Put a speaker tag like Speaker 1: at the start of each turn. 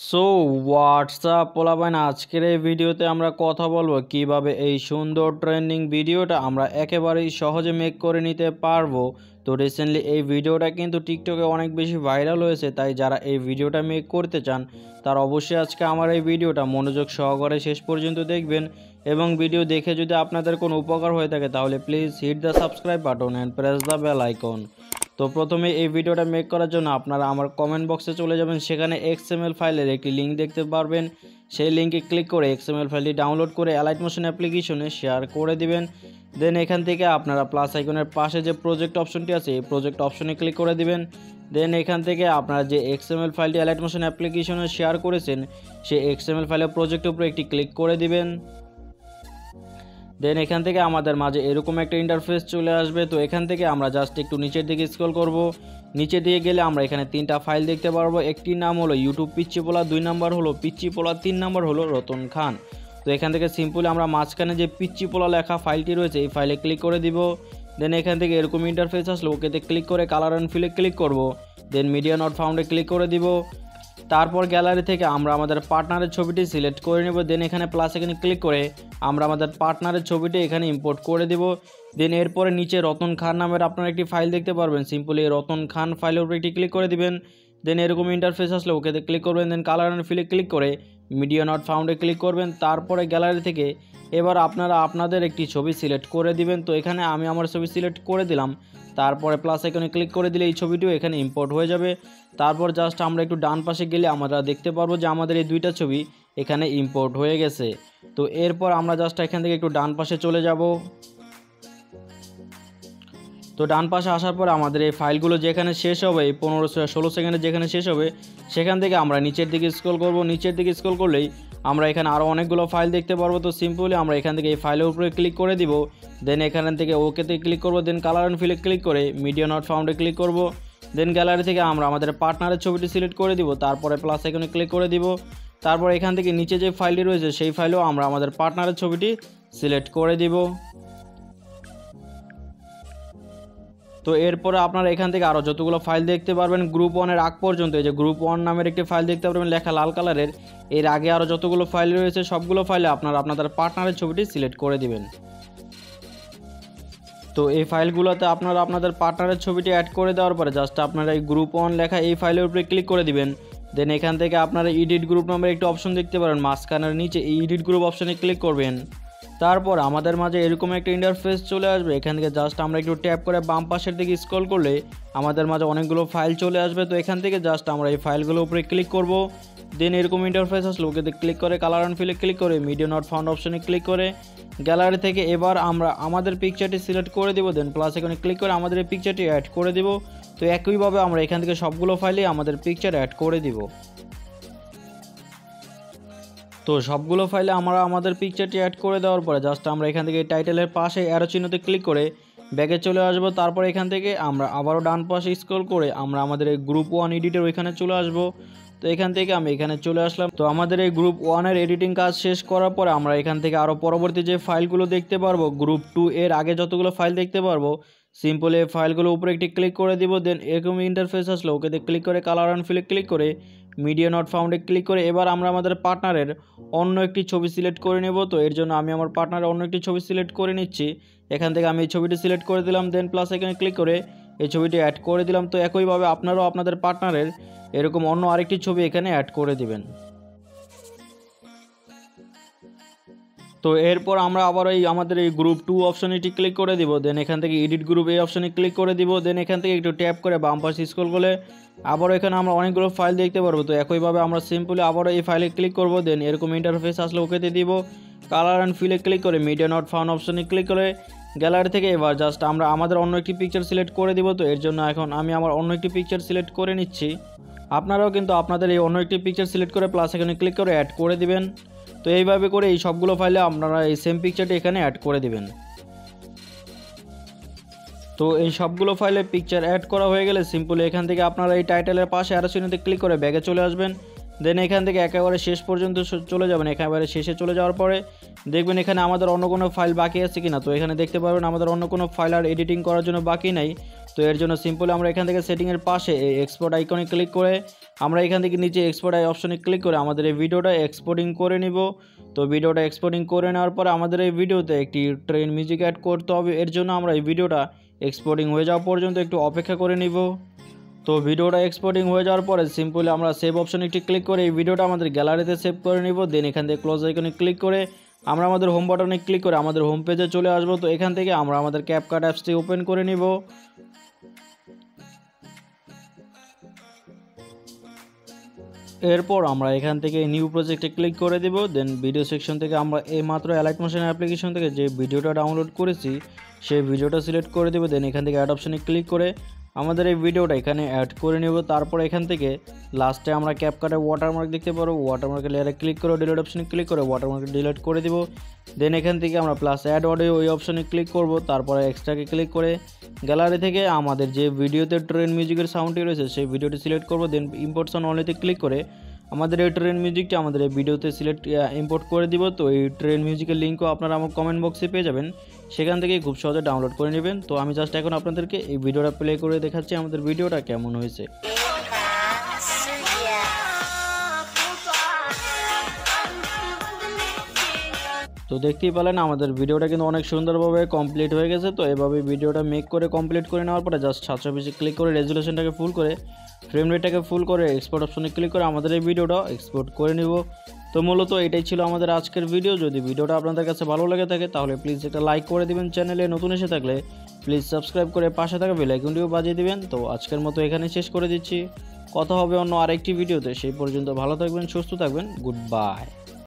Speaker 1: So WhatsApp পোলাপাইন আজকের এই ভিডিওতে আমরা কথা বলবো কিভাবে এই সুন্দর ট্রেন্ডিং ভিডিওটা আমরা একেবারেই সহজে মেক করে নিতে পারবো। তো রিসেন্টলি এই ভিডিওটা কিন্তু টিকটকে অনেক বেশি ভাইরাল হয়েছে, তাই যারা এই ভিডিওটা মেক করতে চান তার অবশ্যই আজকে আমার এই ভিডিওটা মনোযোগ সহকারে শেষ পর্যন্ত দেখবেন এবং ভিডিও দেখে যদি আপনাদের কোনো উপকার হয়ে থাকে তাহলে please hit the subscribe button and press the bell icon. তো প্রথমে এই ভিডিওটা মেক করার জন্য আপনারা আমার কমেন্ট বক্সে চলে যাবেন, সেখানে XML ফাইলের একটি লিঙ্ক দেখতে পারবেন। সেই লিঙ্কে ক্লিক করে XML ফাইলটি ডাউনলোড করে অ্যালাইট মোশন অ্যাপ্লিকেশনে শেয়ার করে দিবেন। দেন এখান থেকে আপনারা প্লাস আইকনের পাশে যে প্রজেক্ট অপশনটি আছে এই প্রজেক্ট অপশনে ক্লিক করে দিবেন। দেন এখান থেকে আপনারা যে XML ফাইলটি অ্যালাইট মোশন অ্যাপ্লিকেশনে শেয়ার করেছেন সেই XML ফাইলের প্রজেক্টের উপরে একটি ক্লিক করে দিবেন। দেন এখান থেকে আমাদের মাঝে এরকম একটা ইন্টারফেস চলে আসবে। তো এখান থেকে আমরা জাস্ট একটু নিচের দিকে স্ক্রল করব। নিচে দিয়ে গেলে আমরা এখানে তিনটা ফাইল দেখতে পারবো। একটির নাম হলো ইউটিউব পিচ্চি পোলা, 2 নাম্বার হলো পিচ্চি পোলা, 3 নাম্বার হলো রতন খান। তো এখান থেকে সিম্পলি আমরা মাঝখানে যে পিচ্চি পোলা লেখা ফাইলটি রয়েছে এই ফাইলে ক্লিক করে দিব। দেন এখান থেকে এরকম ইন্টারফেস আসলে ওকেতে ক্লিক করে কালার অ্যান্ড ফিলে ক্লিক করব। দেন মিডিয়া নট ফাউন্ডে ক্লিক করে দিব। তারপর গ্যালারি থেকে আমরা আমাদের পার্টনারের ছবিটি সিলেক্ট করে নেব। দেন এখানে প্লাস এখানে ক্লিক করে আমরা আমাদের পার্টনারের ছবিটি এখানে ইম্পোর্ট করে দেব। দেন এরপরে নিচে রতন খান নামের আপনারা একটি ফাইল দেখতে পারবেন, সিম্পলি রতন খান ফাইলের উপরে একটি ক্লিক করে দিবেন। দেন এরকম ইন্টারফেস আসলে ওকেতে ক্লিক করবেন। দেন কালার অ্যান্ড ফিলে ক্লিক করে মিডিয়া নট ফাউন্ডে ক্লিক করবেন। তারপরে গ্যালারি থেকে এবার আপনারা আপনাদের একটি ছবি সিলেক্ট করে দিবেন। তো এখানে আমি আমার ছবি সিলেক্ট করে দিলাম। তারপরে প্লাস আইকনে ক্লিক করে দিলে এই ছবিটিও এখানে ইম্পোর্ট হয়ে যাবে। তারপর জাস্ট আমরা একটু ডান পাশে গেলে আমরা দেখতে পারবো যে আমাদের এই দুইটা ছবি এখানে ইম্পোর্ট হয়ে গেছে। তো এরপর আমরা জাস্ট এখান থেকে একটু ডান পাশে চলে যাব। তো ডান পাশে আসার পর আমাদের এই ফাইলগুলো যেখানে শেষ হবে, 15-16 সেকেন্ডে যেখানে শেষ হবে সেখান থেকে আমরা নিচের দিকে স্ক্রল করব। নিচের দিকে স্ক্রল করলেই আমরা এখানে আরও অনেকগুলো ফাইল দেখতে পারবো। তো সিম্পলি আমরা এখান থেকে এই ফাইলের উপরে ক্লিক করে দিব। দেন এখান থেকে ওকেতে ক্লিক করব। দেন কালার অ্যান্ড ফিলে ক্লিক করে মিডিয়া নট ফাউন্ডে ক্লিক করব। দেন গ্যালারি থেকে আমরা আমাদের পার্টনারের ছবিটি সিলেক্ট করে দিব। তারপরে প্লাস আইকনে ক্লিক করে দিব। তারপর এখান থেকে নিচে যে ফাইলটি রয়েছে সেই ফাইলেও আমরা আমাদের পার্টনারের ছবিটি সিলেক্ট করে দিব। তো এরপরে আপনারা এখান থেকে আরও যতগুলো ফাইল দেখতে পারবেন গ্রুপ 1-এর আগ পর্যন্ত, এই যে গ্রুপ 1 নামের একটি ফাইল দেখতে পারবেন লেখা লাল কালারের, এর আগে আরও যতগুলো ফাইল রয়েছে সবগুলো ফাইলে আপনারা আপনাদের পার্টনারের ছবিটি সিলেক্ট করে দিবেন। তো এই ফাইলগুলোতে আপনারা আপনাদের পার্টনারের ছবিটি অ্যাড করে দেওয়ার পরে জাস্ট আপনারা এই গ্রুপ 1 লেখা এই ফাইলের উপরে ক্লিক করে দিবেন। দেন এখান থেকে আপনারা এডিট গ্রুপ নামের একটি অপশন দেখতে পারেন, মাঝখানের নিচে এই এডিট গ্রুপ অপশনে ক্লিক করবেন। তারপর আমাদের মাঝে এরকম একটা ইন্টারফেস চলে আসবে। এখান থেকে জাস্ট আমরা একটু ট্যাপ করে বাম পাশের দিকে স্ক্রল করলে আমাদের মাঝে অনেকগুলো ফাইল চলে আসবে। তো এখান থেকে জাস্ট আমরা এই ফাইলগুলোর উপরে ক্লিক করব। দেন এরকম ইন্টারফেস আসলে ওকে ক্লিক করে কালার অ্যান্ড ফিলে ক্লিক করে মিডিয়া নট ফাউন্ড অপশনে ক্লিক করে গ্যালারি থেকে এবার আমরা আমাদের পিকচারটি সিলেক্ট করে দেব। দেন প্লাস এখানে ক্লিক করে আমাদের এই পিকচারটি অ্যাড করে দেব। তো একইভাবে আমরা এখান থেকে সবগুলো ফাইলে আমাদের পিকচার অ্যাড করে দিব। তো সবগুলো ফাইলে আমরা আমাদের পিকচারটি অ্যাড করে দেওয়ার পরে জাস্ট আমরা এখান থেকে টাইটেলের পাশে অ্যারো চিহ্নতে ক্লিক করে ব্যাগে চলে আসবো। তারপর এখান থেকে আমরা আবারও ডান পাশে স্ক্রল করে আমরা আমাদের এই গ্রুপ 1 এডিটের ওইখানে চলে আসবো। তো এখান থেকে আমি এখানে চলে আসলাম। তো আমাদের এই গ্রুপ 1-এর এডিটিং কাজ শেষ করার পরে আমরা এখান থেকে আরও পরবর্তী যে ফাইলগুলো দেখতে পারবো গ্রুপ 2-এর আগে যতগুলো ফাইল দেখতে পারবো সিম্পলি এই ফাইলগুলো উপরে একটি ক্লিক করে দিব। দেন এরকম ইন্টারফেস আসলে ওকেতে ক্লিক করে কালার অ্যান্ড ফিলে ক্লিক করে মিডিয়া নট ফাউন্ডে ক্লিক করে এবার আমরা আমাদের পার্টনারের অন্য একটি ছবি সিলেক্ট করে নেব। তো এর জন্য আমি আমার পার্টনারের অন্য একটি ছবি সিলেক্ট করে নিচ্ছি। এখান থেকে আমি এই ছবিটি সিলেক্ট করে দিলাম। দেন প্লাস এখানে ক্লিক করে এই ছবিটি অ্যাড করে দিলাম। তো একইভাবে আপনারাও আপনাদের পার্টনারের এরকম অন্য আরেকটি ছবি এখানে অ্যাড করে দিবেন। তো এরপর আমরা আবার আমাদের এই গ্রুপ 2 অপশনে ক্লিক করে দিব। দেন এখান থেকে এডিট গ্রুপ এই অপশনে ক্লিক করে দিব। দেন এখান থেকে একটু ট্যাপ করে বাম পাশে স্ক্রল করলে আবারও এখানে আমরা অনেকগুলো ফাইল দেখতে পারবো। তো একইভাবে আমরা সিম্পলি আবারও এই ফাইলে ক্লিক করব। দেন এরকম ইন্টারফেস আসলে ওকেতে দিব। কালার অ্যান্ড ফিলে ক্লিক করে মিডিয়া নট ফাউন্ড অপশনে ক্লিক করে গ্যালারি থেকে এবার জাস্ট আমরা আমাদের অন্য একটি পিকচার সিলেক্ট করে দিব। তো এর জন্য এখন আমি আমার অন্য একটি পিকচার সিলেক্ট করে নিচ্ছি। আপনারাও কিন্তু আপনাদের এই অন্য একটি পিকচার সিলেক্ট করে প্লাস এখানে ক্লিক করে অ্যাড করে দিবেন। তো এইভাবে করে এই সবগুলো ফাইলে আপনারা এই সেম পিকচারটি এখানে অ্যাড করে দিবেন। তো এই সবগুলো ফাইলে পিকচার অ্যাড করা হয়ে গেলে সিম্পলি এখান থেকে আপনারা এই টাইটেলের পাশে অ্যারো চিহ্নতে ক্লিক করে ব্যাগে চলে আসবেন। দেন এখান থেকে একেবারে শেষ পর্যন্ত চলে যাবেন। একেবারে শেষে চলে যাওয়ার পরে দেখবেন এখানে আমাদের অন্য কোনো ফাইল বাকি আছে কিনা। তো এখানে দেখতে পারবেন আমাদের অন্য কোনো ফাইল আর এডিটিং করার জন্য বাকি নাই। তো এর জন্য সিম্পলি আমরা এখান থেকে সেটিংয়ের পাশে এই এক্সপোর্ট আইকনে ক্লিক করে আমরা এখান থেকে নিচে এক্সপোর্ট অপশনে ক্লিক করে আমাদের এই ভিডিওটা এক্সপোর্টিং করে নিব। তো ভিডিওটা এক্সপোর্টিং করে নেওয়ার পরে আমাদের এই ভিডিওতে একটি ট্রেন মিউজিক অ্যাড করতে হবে। এর জন্য আমরা এই ভিডিওটা এক্সপোর্টিং হয়ে যাওয়া পর্যন্ত একটু অপেক্ষা করে নিব। তো ভিডিওটা এক্সপোর্টিং হয়ে যাওয়ার পরে সিম্পলি আমরা সেভ অপশনে একটি ক্লিক করে এই ভিডিওটা আমাদের গ্যালারিতে সেভ করে নিব। দেন এখান থেকে ক্লোজ আইকনে ক্লিক করে আমরা আমাদের হোম বাটনে ক্লিক করে আমাদের হোম পেজে চলে আসবো। তো এখান থেকে আমরা আমাদের ক্যাপকাট অ্যাপসটি ওপেন করে নিব। এরপর আমরা এখান থেকে নিউ প্রজেক্টে ক্লিক করে দেব। দেন ভিডিও সেকশন থেকে আমরা এইমাত্র অ্যালাইট মোশন অ্যাপ্লিকেশন থেকে যে ভিডিওটা ডাউনলোড করেছি সেই ভিডিওটা সিলেক্ট করে দেব। দেন এখান থেকে অ্যাড অপশনে ক্লিক করে আমাদের এই ভিডিওটা এখানে অ্যাড করে নেব। তারপর এখান থেকে লাস্টে আমরা ক্যাপকাটে ওয়াটারমার্ক দেখতে পারবো। ওয়াটারমার্কের লেয়ারে ক্লিক করে ডিলিট অপশনে ক্লিক করে ওয়াটারমার্ক ডিলিট করে দেব। দেন এখান থেকে আমরা প্লাস অ্যাড অডিও ওই অপশনে ক্লিক করব। তারপরে এক্সট্রাকে ক্লিক করে গ্যালারি থেকে আমাদের যে ভিডিওতে ট্রেন মিউজিকের সাউন্ডটি রয়েছে সেই ভিডিওটি সিলেক্ট করব। দেন ইম্পোর্ট সাউন্ড অনলিতে ক্লিক করে আমাদের এই ট্রেন মিউজিকটি আমাদের এই ভিডিওতে ইম্পোর্ট করে দিব। তো এই ট্রেন মিউজিকের লিঙ্কও আপনারা আমার কমেন্ট বক্সে পেয়ে যাবেন, সেখান থেকে খুব সহজে ডাউনলোড করে নেবেন। তো আমি জাস্ট এখন আপনাদেরকে এই ভিডিওটা প্লে করে দেখাচ্ছি আমাদের ভিডিওটা কেমন হয়েছে। তো দেখতেই পেলেন আমাদের ভিডিওটা কিন্তু অনেক সুন্দরভাবে কমপ্লিট হয়ে গেছে। তো এভাবে ভিডিওটা মেক করে কমপ্লিট করে নেওয়ার পরে জাস্ট 720 ক্লিক করে রেজুলেশনটাকে ফুল করে ফ্রেম রেটটাকে ফুল করে এক্সপোর্ট অপশনে ক্লিক করে আমাদের এই ভিডিওটা এক্সপোর্ট করে নিব। তো মূলত এটাই ছিল আমাদের আজকের ভিডিও। যদি ভিডিওটা আপনাদের কাছে ভালো লেগে থাকে তাহলে প্লিজ একটা লাইক করে দিবেন। চ্যানেলে নতুন এসে থাকলে প্লিজ সাবস্ক্রাইব করে পাশে থাকা বেল আইকনটিও বাজিয়ে দিবেন। তো আজকের মতো এখানে শেষ করে দিচ্ছি। কথা হবে অন্য আরেকটি ভিডিওতে। সেই পর্যন্ত ভালো থাকবেন, সুস্থ থাকবেন। Good bye.